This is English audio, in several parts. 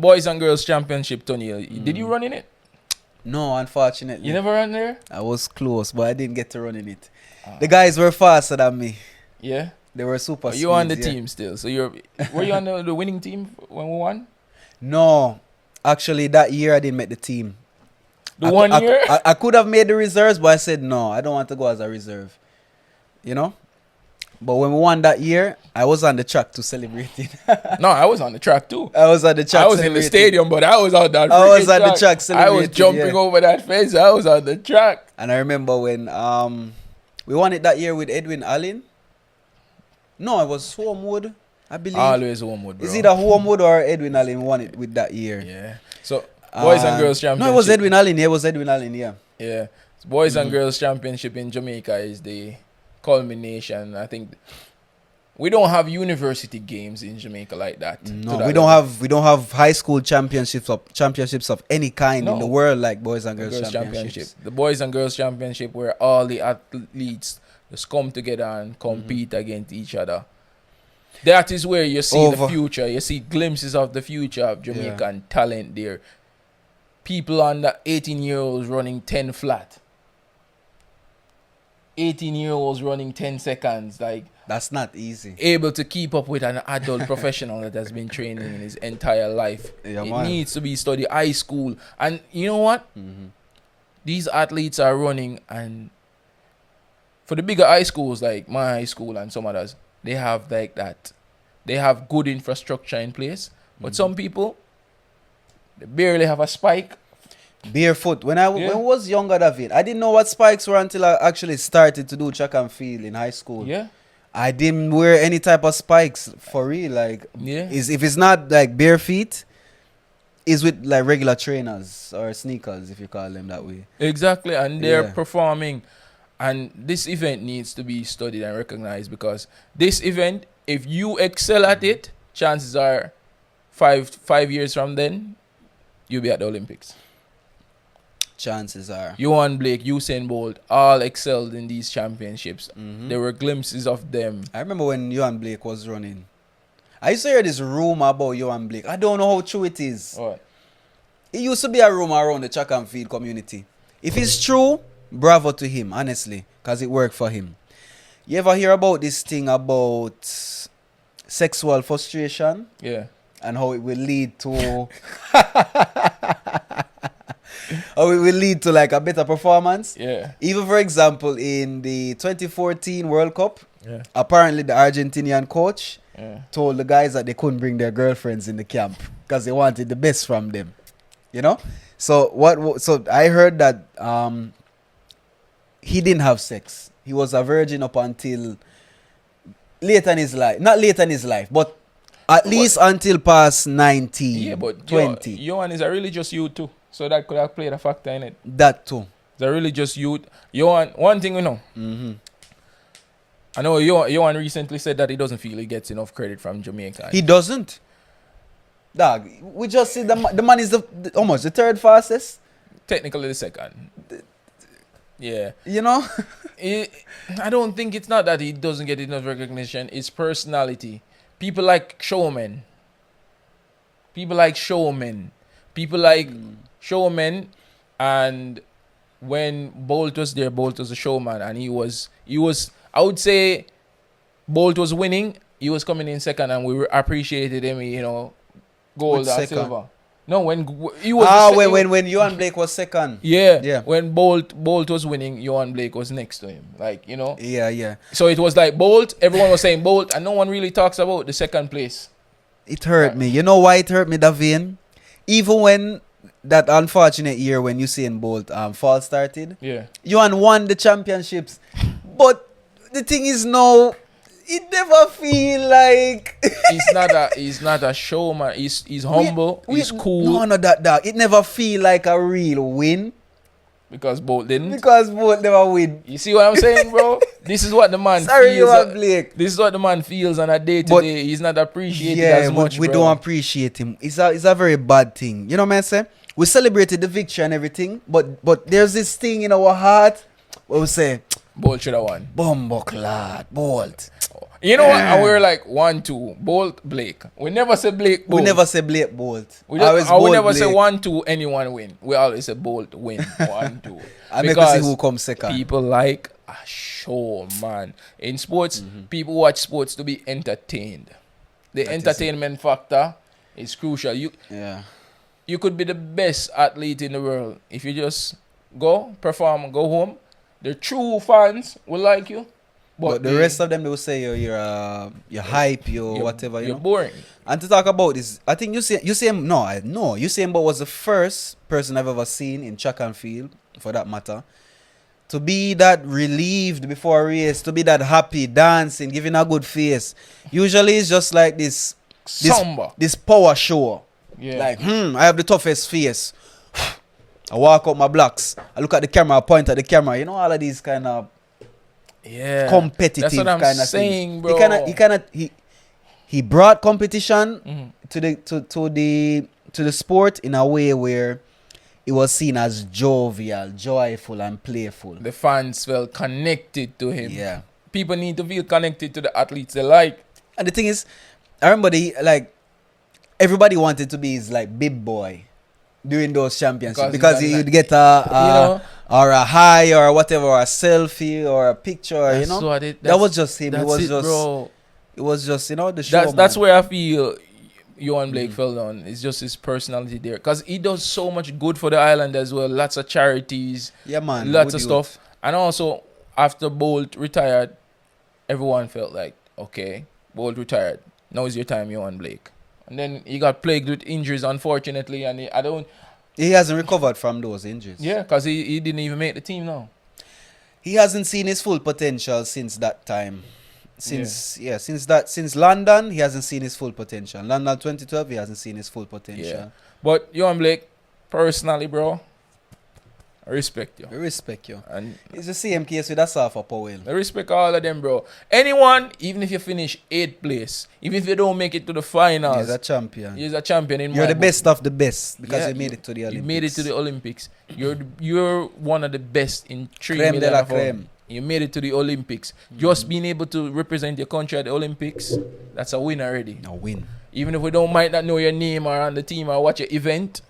Boys and Girls Championship, Tony. Did you run in it? No, unfortunately. You never ran there? I was close, but I didn't get to run in it. The guys were faster than me. Yeah. They were super. You on the team still? So were you on the winning team when we won? No, actually that year I didn't make the team. Year? I could have made the reserves, but I said no, I don't want to go as a reserve. You know? But when we won that year, I was on the track to celebrate it. No, I was on the track too. I was on the track. I was in the stadium, but I was on that. I was on the track I celebrating. was jumping over that fence. I was on the track. And I remember when we won it that year with Edwin Allen. No, it was Homewood, I believe. Always Homewood, bro. Is either Homewood or Edwin Allen won it with that year? Yeah. So Boys and Girls Championship. No, it was Edwin Allen. Yeah, it was Edwin Allen. Yeah. Yeah. So Boys and Girls Championship in Jamaica is the culmination. I think we don't have university games in Jamaica like that. No, we don't have high school championships of any kind in the world like Boys and Girls Championship. The Boys and Girls Championship where all the athletes just come together and compete against each other. That is where you see the future. You see glimpses of the future of Jamaican talent there. People under 18-year-olds running 10 flat. 18-year-olds running 10 seconds. Like, that's not easy. Able to keep up with an adult professional that has been training in his entire life. Yeah, it needs to be studied. High school. And you know what? These athletes are running, and for the bigger high schools like my high school and some others, they have like that. They have good infrastructure in place. But some people, they barely have a spike. Barefoot. When I was younger, David, I didn't know what spikes were until I actually started to do track and field in high school. Yeah. I didn't wear any type of spikes for real. Like, if it's not like bare feet, it's with like regular trainers or sneakers, if you call them that way. Exactly. And they're performing. And this event needs to be studied and recognized, because this event, if you excel at it, chances are 5 years from then, you'll be at the Olympics. Chances are. Yohan Blake, Usain Bolt, all excelled in these championships. There were glimpses of them. I remember when Yohan Blake was running. I used to hear this rumor about Yohan Blake. I don't know how true it is. What? It used to be a rumor around the track and field community. If it's true, bravo to him, honestly, because it worked for him. You ever hear about this thing about sexual frustration? Yeah. And how it will lead to... how it will lead to like a better performance? Yeah. Even for example, in the 2014 World Cup, apparently the Argentinian coach told the guys that they couldn't bring their girlfriends in the camp because they wanted the best from them. You know? So I heard that he didn't have sex. He was a virgin up until later in his life. Not later in his life, but at least until past 19, yeah, but 20. Yohan is a religious youth too. So that could have played a factor in it. That too. The religious youth. Yohan, one thing we know. I know Yohan recently said that he doesn't feel he gets enough credit from Jamaica. He doesn't. Dog, we just see the man is almost the third fastest. Technically the second. Yeah. You know? I don't think it's not that he doesn't get enough recognition. It's personality. People like showmen. People like showmen. And when Bolt was there, Bolt was a showman, and he was I would say Bolt was winning, he was coming in second, and we appreciated him, you know, gold and silver. No, when he was when Yohan Blake was second. Yeah. When Bolt was winning, Yohan Blake was next to him. Like, you know. Yeah. So it was like Bolt, everyone was saying Bolt, and no one really talks about the second place. It hurt me. You know why it hurt me, Davin? Even when that unfortunate year when Usain Bolt fall started, Yohan won the championships. But the thing is now, it never feel like he's not a showman. He's humble. He's cool. No, that. It never feel like a real win. Because Bolt didn't. Because Bolt never win. You see what I'm saying, bro? This is what the man feels. Blake. This is what the man feels on a day-to-day. He's not appreciated as much, we don't appreciate him. It's a very bad thing. You know what I'm saying? We celebrated the victory and everything, but there's this thing in our heart where we say, Bolt should have won. Bumbuck lad, Bolt. You know what? And we're like 1-2. Bolt, Blake. We never say Blake, Bolt. We never say Blake, Bolt. We never say 1-2, anyone win. We always say Bolt win. 1-2. I make us see who comes second. People like a show, man. In sports, people watch sports to be entertained. The entertainment factor is crucial. You could be the best athlete in the world. If you just go, perform, go home, the true fans will like you. But the rest of them, they will say you're hype, you're whatever. You're boring. And to talk about this, I think Usain Bolt was the first person I've ever seen in track and field, for that matter, to be that relieved before a race, to be that happy, dancing, giving a good face. Usually it's just like this power show. Yeah. Like, I have the toughest face. I walk out my blocks. I look at the camera, I point at the camera. You know, all of these kind of competitive that's what I'm kind of saying, things. bro. He brought competition to the sport in a way where it was seen as jovial, joyful, and playful. The fans felt connected to him. Yeah. People need to feel connected to the athletes they like. And the thing is, I remember everybody wanted to be his bib boy during those championships because he would get a high or whatever, or a selfie or a picture. That was just him. It was just the show. That's where I feel Yohan Blake fell down. It's just his personality there, because he does so much good for the island as well. Lots of charities. Yeah, man. Lots of stuff. And also, after Bolt retired, everyone felt like, okay, Bolt retired. Now is your time, Yohan Blake. And then he got plagued with injuries, unfortunately, and he hasn't recovered from those injuries. Yeah, because he didn't even make the team now. He hasn't seen his full potential since that time. Since London, he hasn't seen his full potential. London 2012, he hasn't seen his full potential. Yeah. But Yohan Blake, personally, bro, I respect you. I respect you. And it's the same case with Asafa Powell. I respect all of them, bro. Anyone, even if you finish 8th place, even if you don't make it to the finals, he's a champion. He's a champion in You're the best of the best because you made it to the Olympics. You made it to the Olympics. You're one of the best in 3 creme de la million. creme. You made it to the Olympics. Just being able to represent your country at the Olympics, that's a win already. A win. Even if we might not know your name or on the team or watch your event,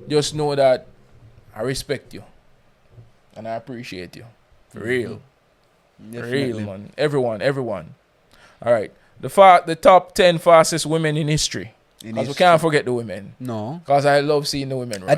just know that I respect you. And I appreciate you. For real. For real, man. Everyone. All right. The top 10 fastest women in history. Because we can't forget the women. No. Because I love seeing the women run.